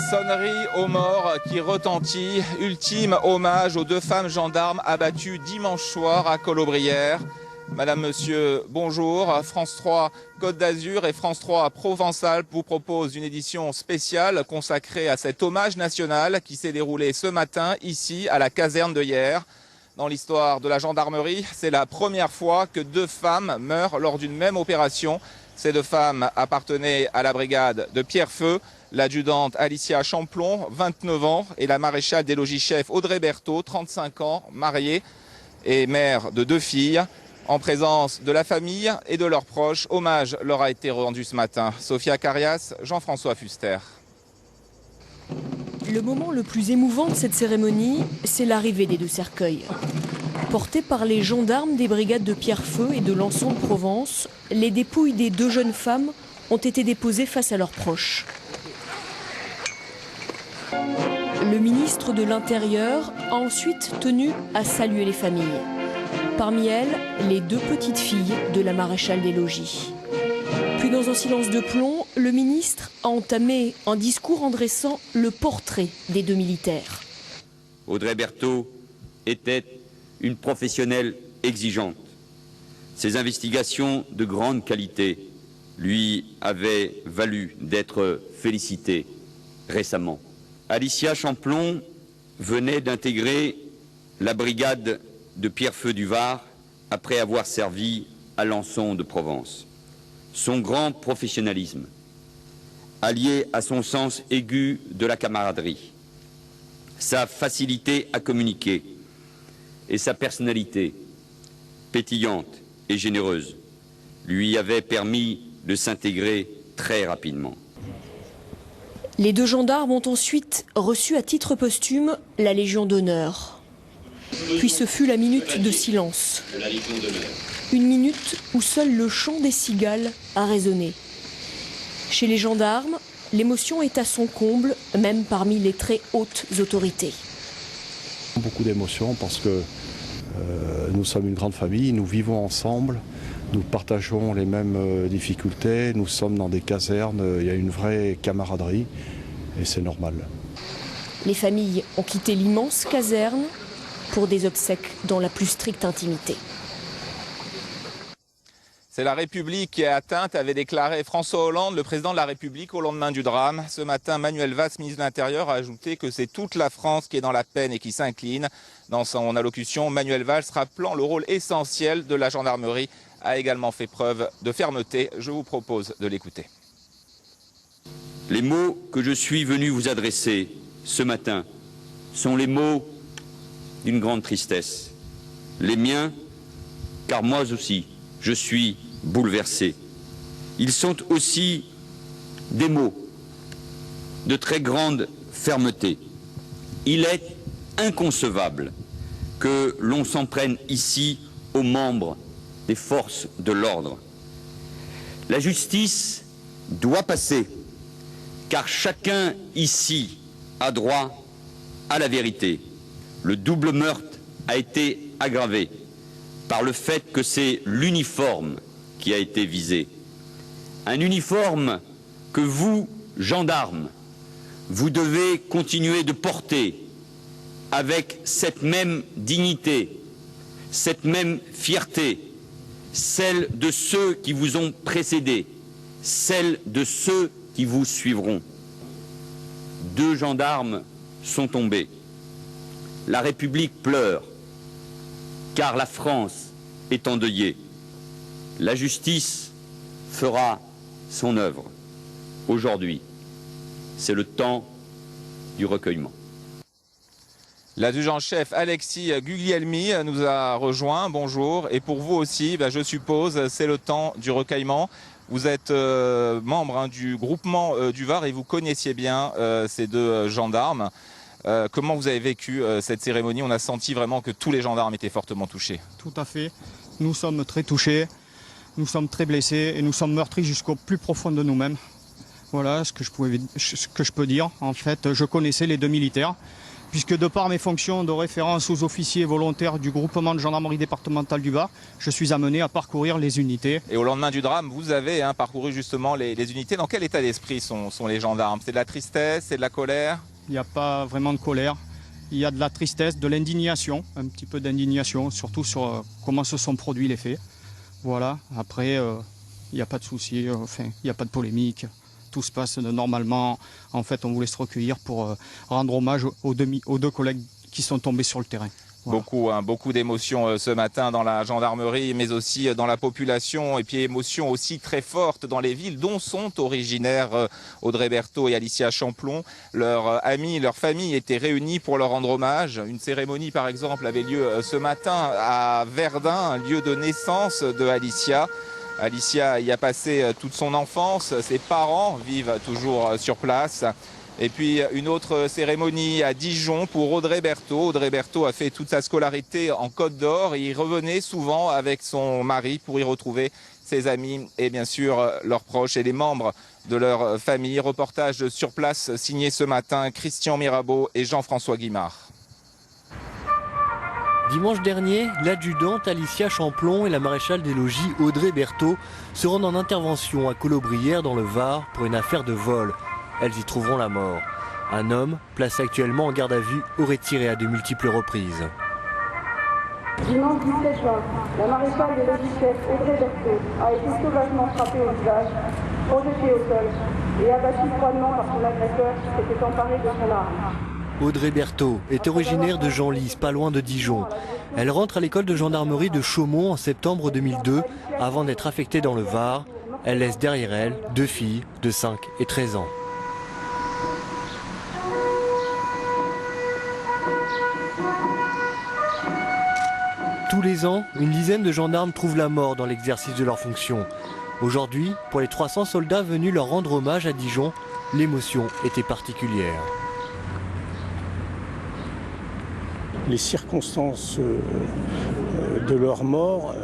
Sonnerie aux morts qui retentit, ultime hommage aux deux femmes gendarmes abattues dimanche soir à Colobrières. Madame, monsieur, bonjour. France 3 Côte d'Azur et France 3 Provence-Alpes vous proposent une édition spéciale consacrée à cet hommage national qui s'est déroulé ce matin ici à la caserne de Hyères. Dans l'histoire de la gendarmerie, c'est la première fois que deux femmes meurent lors d'une même opération. Ces deux femmes appartenaient à la brigade de Pierrefeu. L'adjudante Alicia Champlon, 29 ans, et la maréchale des logis-chefs Audrey Berthaud, 35 ans, mariée et mère de deux filles. En présence de la famille et de leurs proches, hommage leur a été rendu ce matin. Sophia Carias, Jean-François Fuster. Le moment le plus émouvant de cette cérémonie, c'est l'arrivée des deux cercueils. Portés par les gendarmes des brigades de Pierrefeu et de Lançon de Provence, les dépouilles des deux jeunes femmes ont été déposées face à leurs proches. Le ministre de l'Intérieur a ensuite tenu à saluer les familles. Parmi elles, les deux petites filles de la maréchale des logis. Puis dans un silence de plomb, le ministre a entamé un discours en dressant le portrait des deux militaires. Audrey Berthaud était une professionnelle exigeante. Ses investigations de grande qualité lui avaient valu d'être félicitée récemment. Alicia Champlon venait d'intégrer la brigade de Pierrefeu du Var après avoir servi à Lançon de Provence. Son grand professionnalisme, allié à son sens aigu de la camaraderie, sa facilité à communiquer et sa personnalité pétillante et généreuse lui avaient permis de s'intégrer très rapidement. Les deux gendarmes ont ensuite reçu à titre posthume la Légion d'honneur. Puis ce fut la minute de silence. Une minute où seul le chant des cigales a résonné. Chez les gendarmes, l'émotion est à son comble, même parmi les très hautes autorités. Beaucoup d'émotions parce que nous sommes une grande famille, nous vivons ensemble, nous partageons les mêmes difficultés, nous sommes dans des casernes, il y a une vraie camaraderie et c'est normal. Les familles ont quitté l'immense caserne pour des obsèques dans la plus stricte intimité. C'est la République qui est atteinte, avait déclaré François Hollande, le président de la République, au lendemain du drame. Ce matin, Manuel Valls, ministre de l'Intérieur, a ajouté que c'est toute la France qui est dans la peine et qui s'incline. Dans son allocution, Manuel Valls, rappelant le rôle essentiel de la gendarmerie, a également fait preuve de fermeté. Je vous propose de l'écouter. Les mots que je suis venu vous adresser ce matin sont les mots d'une grande tristesse. Les miens, car moi aussi, je suis bouleversé. Ils sont aussi des mots de très grande fermeté. Il est inconcevable que l'on s'en prenne ici aux membres des forces de l'ordre. La justice doit passer, car chacun ici a droit à la vérité. Le double meurtre a été aggravé par le fait que c'est l'uniforme qui a été visé. Un uniforme que vous, gendarmes, vous devez continuer de porter avec cette même dignité, cette même fierté, celle de ceux qui vous ont précédés, celle de ceux qui vous suivront. Deux gendarmes sont tombés. La République pleure, car la France est endeuillée. La justice fera son œuvre. Aujourd'hui, c'est le temps du recueillement. L'adjudant-chef Alexis Guglielmi nous a rejoint. Bonjour. Et pour vous aussi, je suppose, c'est le temps du recueillement. Vous êtes membre du groupement du Var et vous connaissiez bien ces deux gendarmes. Comment vous avez vécu cette cérémonie? On a senti vraiment que tous les gendarmes étaient fortement touchés. Tout à fait. Nous sommes très touchés, nous sommes très blessés et nous sommes meurtris jusqu'au plus profond de nous-mêmes. Voilà ce que je peux dire. En fait, je connaissais les deux militaires puisque de par mes fonctions de référent sous-officier volontaire du groupement de gendarmerie départementale du Var, je suis amené à parcourir les unités. Et au lendemain du drame, vous avez parcouru justement les unités. Dans quel état d'esprit sont les gendarmes? C'est de la tristesse, c'est de la colère? Il n'y a pas vraiment de colère, il y a de la tristesse, de l'indignation, un petit peu d'indignation, surtout sur comment se sont produits les faits. Voilà, après, il n'y a pas de souci, il n'y a pas de polémique. Tout se passe normalement. En fait, on voulait se recueillir pour rendre hommage aux deux collègues qui sont tombés sur le terrain. Voilà. Beaucoup d'émotions ce matin dans la gendarmerie, mais aussi dans la population. Et puis émotions aussi très fortes dans les villes dont sont originaires Audrey Berthaud et Alicia Champlon. Leurs amis, leur famille étaient réunis pour leur rendre hommage. Une cérémonie, par exemple, avait lieu ce matin à Verdun, un lieu de naissance de Alicia. Alicia y a passé toute son enfance, ses parents vivent toujours sur place. Et puis une autre cérémonie à Dijon pour Audrey Berthaud. Audrey Berthaud a fait toute sa scolarité en Côte d'Or et y revenait souvent avec son mari pour y retrouver ses amis et bien sûr leurs proches et les membres de leur famille. Reportage sur place signé ce matin Christian Mirabeau et Jean-François Guimard. Dimanche dernier, l'adjudante Alicia Champlon et la maréchale des logis Audrey Berthaud se rendent en intervention à Colobrières dans le Var pour une affaire de vol. Elles y trouveront la mort. Un homme, placé actuellement en garde à vue, aurait tiré à de multiples reprises. Dimanche 17 juin, la maréchale des logis-chefs Audrey Berthaud a été sauvagement frappée au visage, projetée au sol et abattue froidement par son agresseur qui s'était emparé de son arme. Audrey Berthaud est originaire de Genlis, pas loin de Dijon. Elle rentre à l'école de gendarmerie de Chaumont en septembre 2002 avant d'être affectée dans le Var. Elle laisse derrière elle 2 filles de 5 et 13 ans. Tous les ans, une dizaine de gendarmes trouvent la mort dans l'exercice de leurs fonctions. Aujourd'hui, pour les 300 soldats venus leur rendre hommage à Dijon, l'émotion était particulière. Les circonstances de leur mort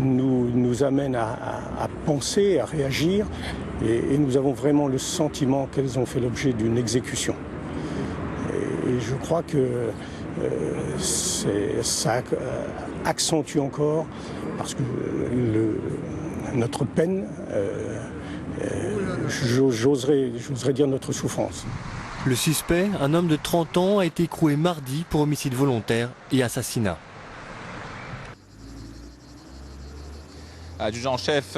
nous amènent à penser, à réagir, et nous avons vraiment le sentiment qu'elles ont fait l'objet d'une exécution. Et je crois que ça accentue encore, parce que notre peine, j'oserais dire notre souffrance. Le suspect, un homme de 30 ans, a été écroué mardi pour homicide volontaire et assassinat. Adjudant-chef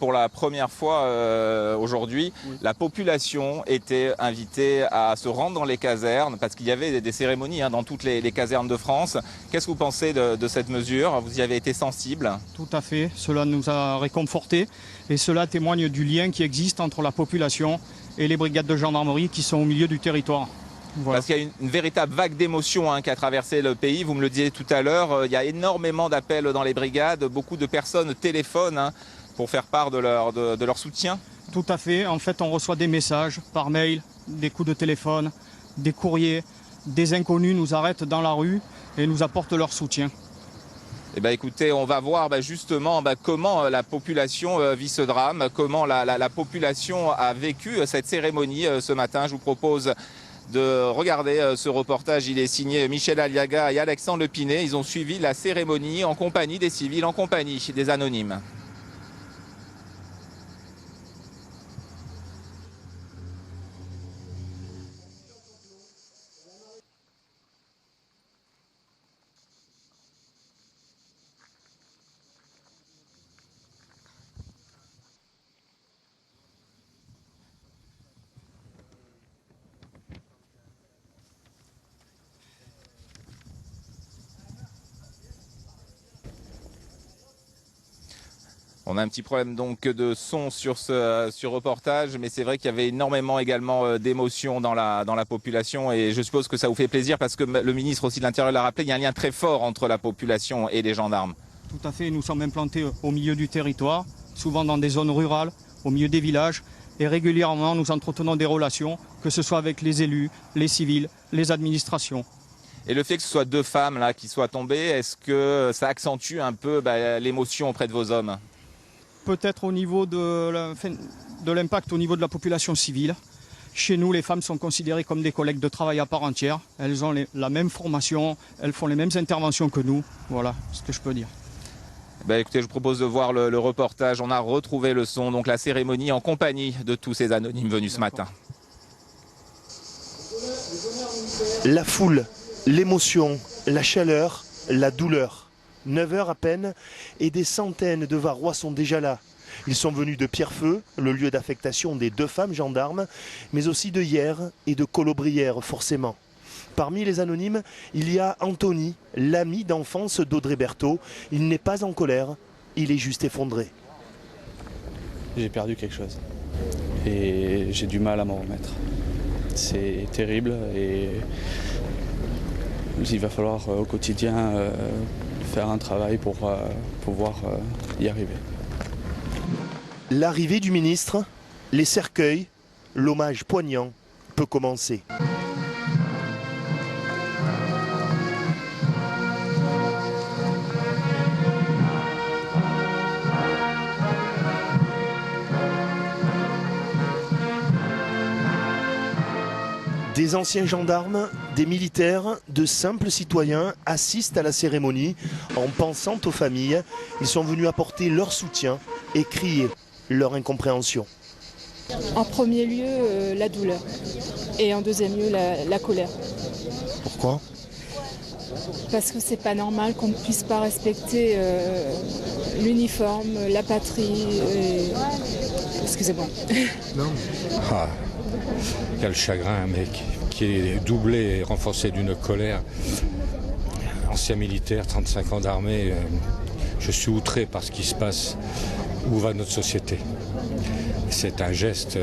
pour la première fois aujourd'hui, oui. La population était invitée à se rendre dans les casernes parce qu'il y avait des cérémonies dans toutes les casernes de France. Qu'est-ce que vous pensez de cette mesure? Vous y avez été sensible? Tout à fait, cela nous a réconfortés et cela témoigne du lien qui existe entre la population et les brigades de gendarmerie qui sont au milieu du territoire. Voilà. Parce qu'il y a une véritable vague d'émotions qui a traversé le pays. Vous me le disiez tout à l'heure, il y a énormément d'appels dans les brigades. Beaucoup de personnes téléphonent pour faire part de leur soutien. Tout à fait. En fait, on reçoit des messages par mail, des coups de téléphone, des courriers. Des inconnus nous arrêtent dans la rue et nous apportent leur soutien. Eh bien, écoutez, on va voir justement comment la population vit ce drame, comment la population a vécu cette cérémonie ce matin. Je vous propose de regarder ce reportage. Il est signé Michel Aliaga et Alexandre Lepinet. Ils ont suivi la cérémonie en compagnie des civils, en compagnie des anonymes. On a un petit problème donc de son sur ce reportage, mais c'est vrai qu'il y avait énormément également d'émotions dans la population et je suppose que ça vous fait plaisir parce que le ministre aussi de l'Intérieur l'a rappelé, il y a un lien très fort entre la population et les gendarmes. Tout à fait, nous sommes implantés au milieu du territoire, souvent dans des zones rurales, au milieu des villages et régulièrement nous entretenons des relations, que ce soit avec les élus, les civils, les administrations. Et le fait que ce soit 2 femmes qui soient tombées, est-ce que ça accentue un peu l'émotion auprès de vos hommes ? Peut-être au niveau de l'impact au niveau de la population civile, Chez nous, les femmes sont considérées comme des collègues de travail à part entière. Elles ont la même formation, elles font les mêmes interventions que nous. Voilà ce que je peux dire. Écoutez, je vous propose de voir le reportage. On a retrouvé le son, donc la cérémonie en compagnie de tous ces anonymes venus ce matin. La foule, l'émotion, la chaleur, la douleur. 9 heures à peine et des centaines de Varois sont déjà là. Ils sont venus de Pierrefeu, le lieu d'affectation des 2 femmes gendarmes, mais aussi de Hyères et de Colobrières forcément. Parmi les anonymes, il y a Anthony, l'ami d'enfance d'Audrey Berthaud. Il n'est pas en colère, il est juste effondré. J'ai perdu quelque chose et j'ai du mal à m'en remettre. C'est terrible et il va falloir au quotidien faire un travail pour pouvoir y arriver. L'arrivée du ministre, les cercueils, l'hommage poignant peut commencer. Des anciens gendarmes, des militaires, de simples citoyens assistent à la cérémonie en pensant aux familles. Ils sont venus apporter leur soutien et crier leur incompréhension. En premier lieu, la douleur et en deuxième lieu, la colère. Pourquoi ? Parce que c'est pas normal qu'on ne puisse pas respecter l'uniforme, la patrie. Excusez-moi. Non. Ah, quel chagrin, mais qui est doublé et renforcé d'une colère. Ancien militaire, 35 ans d'armée, je suis outré par ce qui se passe. Où va notre société? C'est un geste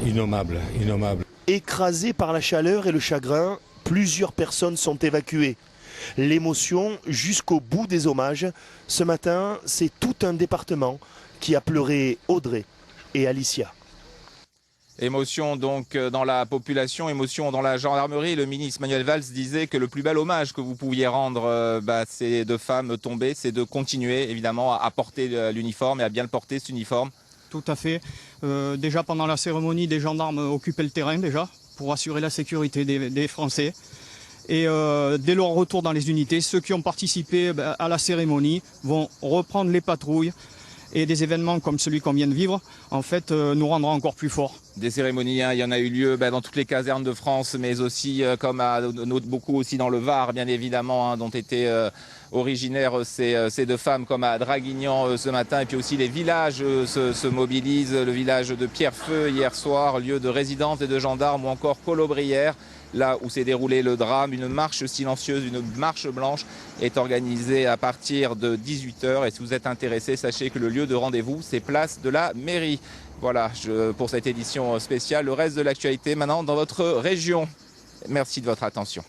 innommable, innommable. Écrasés par la chaleur et le chagrin, plusieurs personnes sont évacuées. L'émotion jusqu'au bout des hommages. Ce matin, c'est tout un département qui a pleuré Audrey et Alicia. Émotion donc dans la population, émotion dans la gendarmerie. Le ministre Manuel Valls disait que le plus bel hommage que vous pouviez rendre ces 2 femmes tombées, c'est de continuer évidemment à porter l'uniforme et à bien le porter, cet uniforme. Tout à fait. Déjà pendant la cérémonie, des gendarmes occupaient le terrain déjà pour assurer la sécurité des Français. Et dès leur retour dans les unités, ceux qui ont participé à la cérémonie vont reprendre les patrouilles. Et des événements comme celui qu'on vient de vivre, en fait, nous rendront encore plus forts. Des cérémonies, il y en a eu lieu dans toutes les casernes de France, mais aussi comme beaucoup aussi dans le Var, bien évidemment, dont étaient originaires ces 2 femmes, comme à Draguignan ce matin. Et puis aussi les villages se mobilisent. Le village de Pierrefeu hier soir, lieu de résidence des 2 gendarmes, ou encore Colobrières, là où s'est déroulé le drame. Une marche silencieuse, une marche blanche est organisée à partir de 18 h. Et si vous êtes intéressé, sachez que le lieu de rendez-vous, c'est place de la mairie. Voilà pour cette édition spéciale. Le reste de l'actualité maintenant dans votre région. Merci de votre attention.